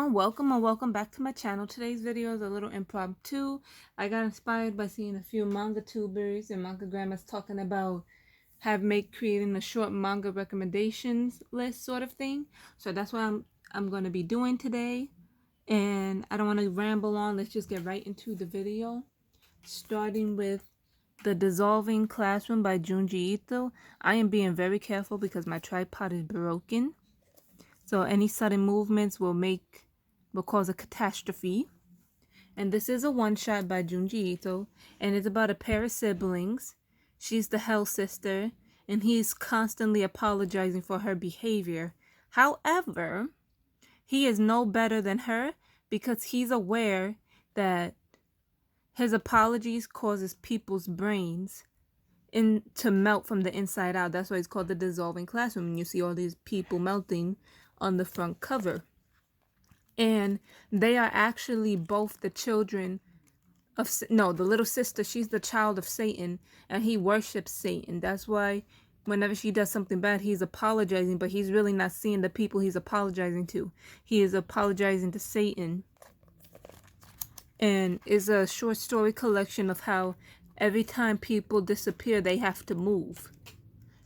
everyone, welcome and welcome back to my channel. Today's video is a little impromptu. I got inspired by seeing a few manga tubers and manga grandmas talking about creating a short manga recommendations list sort of thing. So that's what I'm going to be doing today. And I don't want to ramble on. Let's just get right into the video. Starting with The Dissolving Classroom by Junji Ito. I am being very careful because my tripod is broken. So any sudden movements will cause a catastrophe. And this is a one-shot by Junji Ito, and it's about a pair of siblings. She's the hell sister, and he's constantly apologizing for her behavior. However, he is no better than her because he's aware that his apologies causes people's brains to melt from the inside out. That's why it's called The Dissolving Classroom. And you see all these people melting on the front cover. And they are actually both the children of, no, the little sister, she's the child of Satan, and he worships Satan. That's why whenever she does something bad, he's apologizing, but he's really not seeing the people he's apologizing to. He is apologizing to Satan. And is a short story collection of how every time people disappear, they have to move.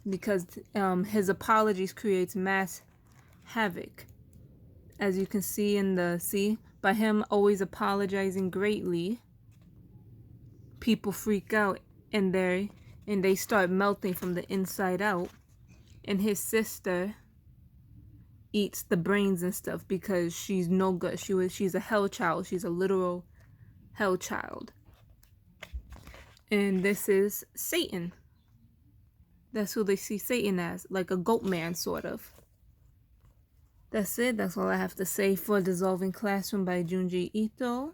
Because his apologies creates mass havoc. As you can see by him always apologizing greatly, people freak out and they start melting from the inside out. And his sister eats the brains and stuff because she's no good. She's a hell child. She's a literal hell child. And this is Satan. That's who they see Satan as, like a goat man sort of. That's it. That's all I have to say for Dissolving Classroom by Junji Ito.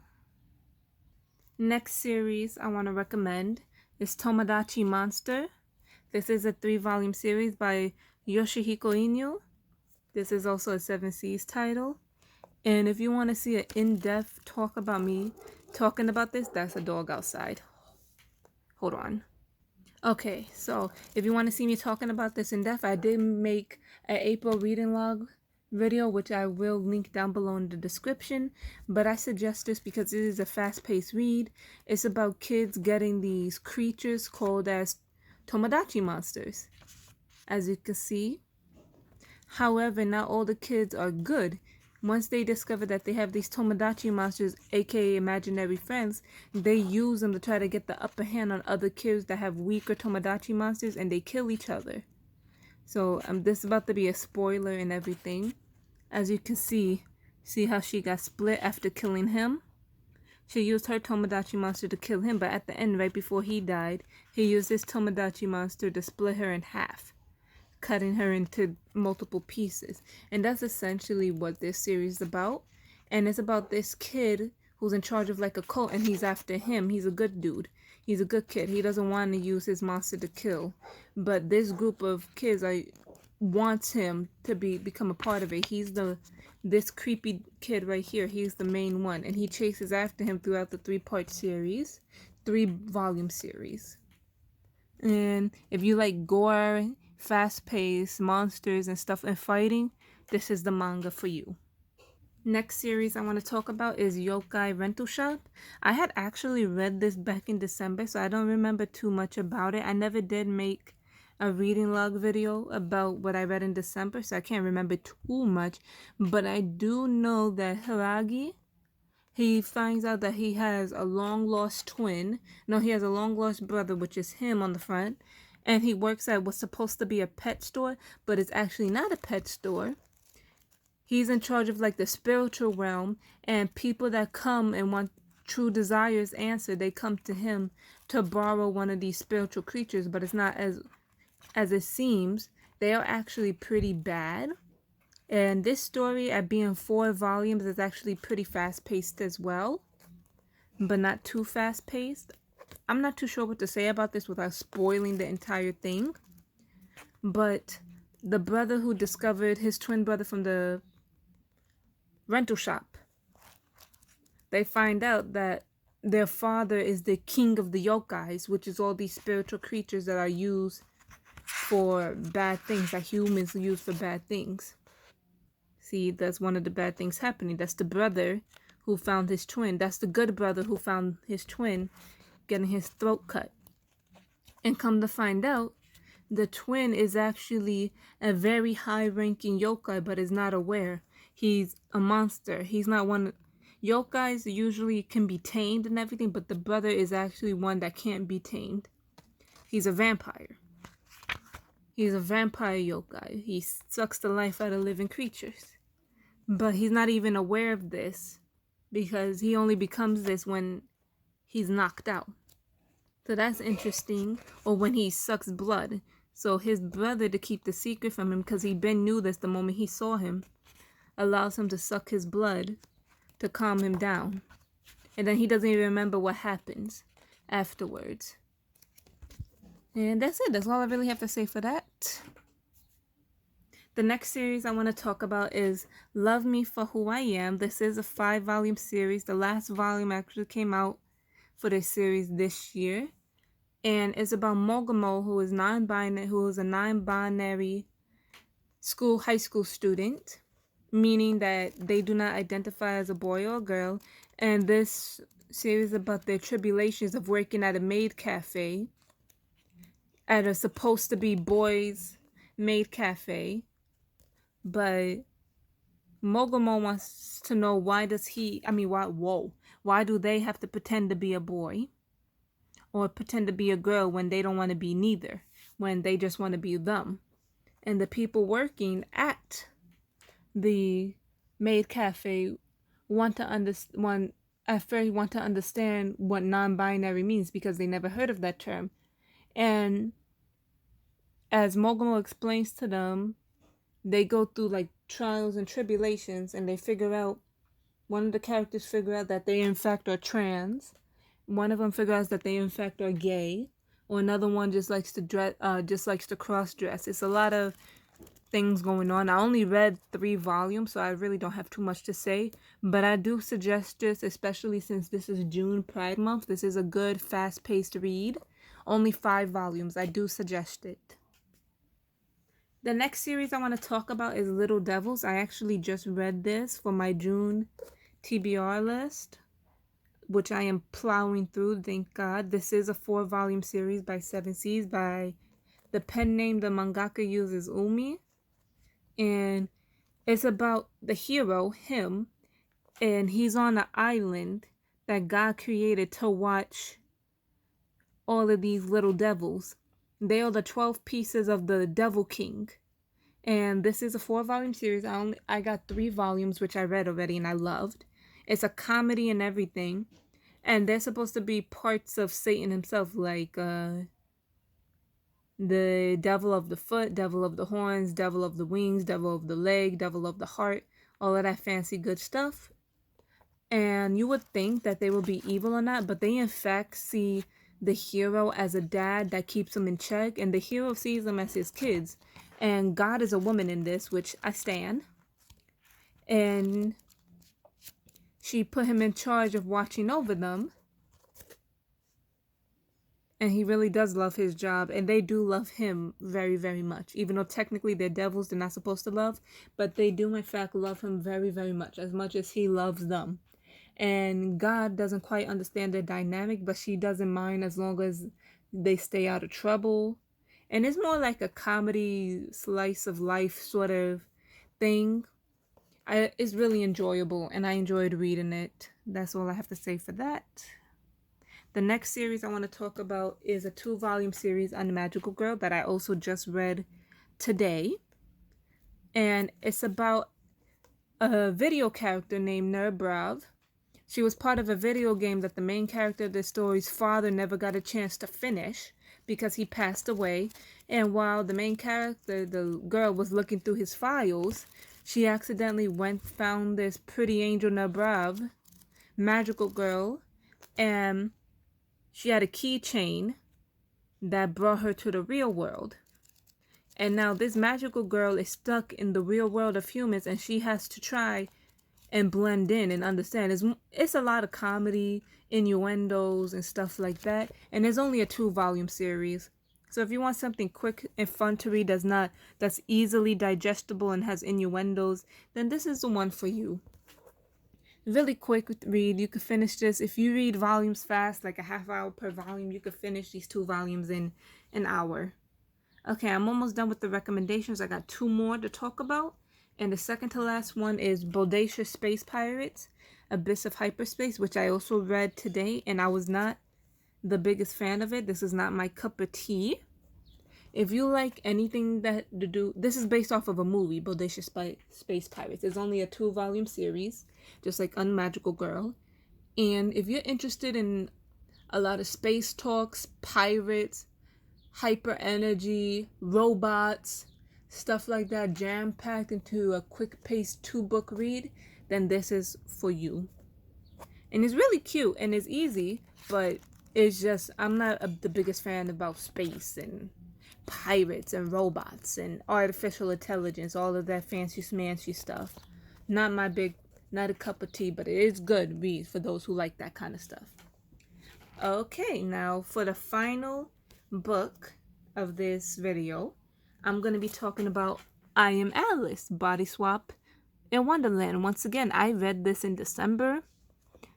Next series I want to recommend is Tomodachi Monster. This is a 3-volume series by Yoshihiko Inu. This is also a 7 Seas title. And if you want to see an in-depth talk about me talking about this, that's a dog outside. Hold on. Okay, so if you want to see me talking about this in depth, I did make an April reading log video, which I will link down below in the description, but I suggest this because it is a fast-paced read. It's about kids getting these creatures called as Tomodachi monsters, as you can see. However, not all the kids are good. Once they discover that they have these Tomodachi monsters, aka imaginary friends, they use them to try to get the upper hand on other kids that have weaker Tomodachi monsters, and they kill each other. So this is about to be a spoiler and everything. As you can see how she got split after killing him? She used her Tomodachi monster to kill him, but at the end, right before he died, he used his Tomodachi monster to split her in half, cutting her into multiple pieces. And that's essentially what this series is about. And it's about this kid who's in charge of like a cult, and he's after him. He's a good dude. He's a good kid. He doesn't want to use his monster to kill. But this group of kids wants him to become a part of it. He's this creepy kid right here. He's the main one, and he chases after him throughout the 3-part series, 3-volume series. And if you like gore, fast-paced monsters and stuff and fighting, this is the manga for you. Next series I want to talk about is Yokai Rental Shop. I had actually read this back in December, so I don't remember too much about it. I never did make a reading log video about what I read in December, so I can't remember too much. But I do know that Hiragi, he finds out that he has a long-lost twin. No, he has a long-lost brother, which is him on the front. And he works at what's supposed to be a pet store, but it's actually not a pet store. He's in charge of like the spiritual realm, and people that come and want true desires answered, they come to him to borrow one of these spiritual creatures, but it's not as it seems. They are actually pretty bad. And this story, at being 4 volumes, is actually pretty fast-paced as well, but not too fast-paced. I'm not too sure what to say about this without spoiling the entire thing. But the brother who discovered his twin brother from the rental shop, they find out that their father is the king of the yokais, which is all these spiritual creatures that are used for bad things, that humans use for bad things. see that's one of the bad things happening. That's the brother who found his twin. That's the good brother who found his twin getting his throat cut. And come to find out, the twin is actually a very high-ranking yokai, but is not aware. He's a monster. He's not one. Yokais usually can be tamed and everything, but the brother is actually one that can't be tamed. He's a vampire. He's a vampire yokai. He sucks the life out of living creatures. But he's not even aware of this because he only becomes this when he's knocked out. So that's interesting. Or when he sucks blood. So his brother, to keep the secret from him, because he Ben knew this the moment he saw him, allows him to suck his blood to calm him down. And then he doesn't even remember what happens afterwards. And that's it. That's all I really have to say for that. The next series I want to talk about is Love Me for Who I Am. This is a 5-volume series. The last volume actually came out for this series this year. And it's about Mogamo, who is a non-binary high school student, meaning that they do not identify as a boy or a girl. And this series is about their tribulations of working at a maid cafe, at a supposed to be boys' maid cafe. But Mogamo wants to know why do they have to pretend to be a boy or pretend to be a girl when they don't want to be neither, when they just want to be them. And the people working at the maid cafe want to understand what non-binary means because they never heard of that term. And as Mogamo explains to them, they go through like trials and tribulations, and one of the characters figure out that they in fact are trans. One of them figures out that they in fact are gay, or another one just likes to cross dress. It's a lot of things going on. I only read 3 volumes, so I really don't have too much to say, but I do suggest this, especially since this is June Pride Month. This is a good fast-paced read. Only 5 volumes. I do suggest it. The next series I want to talk about is Little Devils. I actually just read this for my June TBR list, which I am plowing through, thank God. This is a 4-volume series by 7 Seas. By the pen name the mangaka uses, Umi. And it's about the hero, him, and he's on an island that God created to watch all of these little devils. They are the 12 pieces of the Devil King. And this is a 4-volume series. I got 3 volumes, which I read already and I loved. It's a comedy and everything. And they're supposed to be parts of Satan himself, like the devil of the foot, devil of the horns, devil of the wings, devil of the leg, devil of the heart, all of that fancy good stuff. And you would think that they would be evil or not, but they in fact see the hero as a dad that keeps them in check, and the hero sees them as his kids. And God is a woman in this, which I stan. And she put him in charge of watching over them. And he really does love his job. And they do love him very, very much. Even though technically they're devils they're not supposed to love. But they do in fact love him very, very much. As much as he loves them. And God doesn't quite understand their dynamic. But she doesn't mind as long as they stay out of trouble. And it's more like a comedy slice of life sort of thing. It's really enjoyable, and I enjoyed reading it. That's all I have to say for that. The next series I want to talk about is a 2-volume series on Magical Girl that I also just read today. And it's about a video character named Nerbrav. She was part of a video game that the main character of the story's father never got a chance to finish because he passed away. And while the main character, the girl, was looking through his files, she accidentally found this pretty angel Nerbrav, magical girl, and she had a keychain that brought her to the real world. And now this magical girl is stuck in the real world of humans, and she has to try and blend in and understand. It's a lot of comedy, innuendos, and stuff like that. And it's only a 2-volume series. So if you want something quick and fun to read that's easily digestible and has innuendos, then this is the one for you. Really quick read. You could finish this. If you read volumes fast, like a half hour per volume, you could finish these 2 volumes in an hour. Okay, I'm almost done with the recommendations. I got 2 more to talk about. And the second to last one is Bodacious Space Pirates, Abyss of Hyperspace, which I also read today, and I was not the biggest fan of it. This is not my cup of tea. If you like anything that to do, this is based off of a movie, Bodacious Space Pirates. It's only a 2-volume series, just like Unmagical Girl. And if you're interested in a lot of space talks, pirates, hyper energy, robots, stuff like that, jam-packed into a quick-paced 2-book read, then this is for you. And it's really cute and it's easy, but it's just, I'm not the biggest fan about space and pirates and robots and artificial intelligence, all of that fancy smancy stuff. Not a cup of tea, but it is good read for those who like that kind of stuff. Okay, now for the final book of this video, I'm going to be talking about I Am Alice, Body Swap in Wonderland. Once again, I read this in December.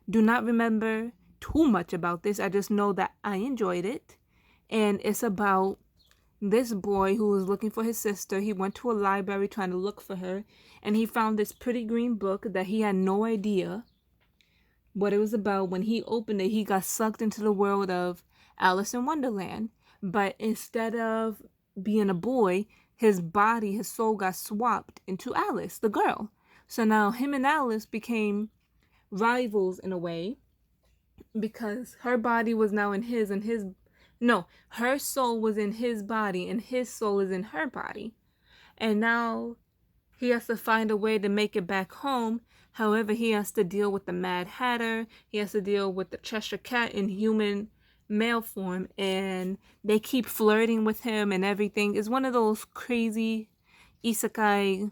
Do not remember too much about this. I just know that I enjoyed it. And it's about this boy who was looking for his sister. He went to a library trying to look for her, and he found this pretty green book that he had no idea what it was about. When he opened it, he got sucked into the world of Alice in Wonderland. But instead of being a boy, his soul got swapped into Alice, the girl. So now him and Alice became rivals in a way, because her body was now in his, and her soul was in his body and his soul is in her body. And now he has to find a way to make it back home. However, he has to deal with the Mad Hatter. He has to deal with the Cheshire Cat in human male form. And they keep flirting with him and everything. It's one of those crazy isekai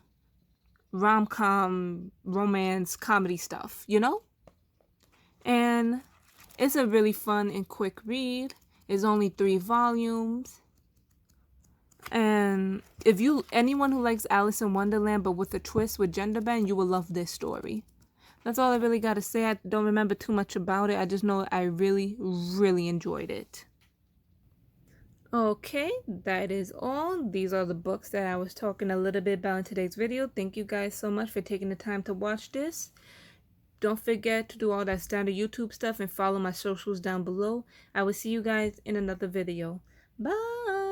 rom-com romance comedy stuff, you know? And it's a really fun and quick read. It's only 3 volumes. And if anyone who likes Alice in Wonderland but with a twist with gender bend, you will love this story. That's all I really got to say. I don't remember too much about it. I just know I really, really enjoyed it. Okay, that is all. These are the books that I was talking a little bit about in today's video. Thank you guys so much for taking the time to watch this. Don't forget to do all that standard YouTube stuff and follow my socials down below. I will see you guys in another video. Bye!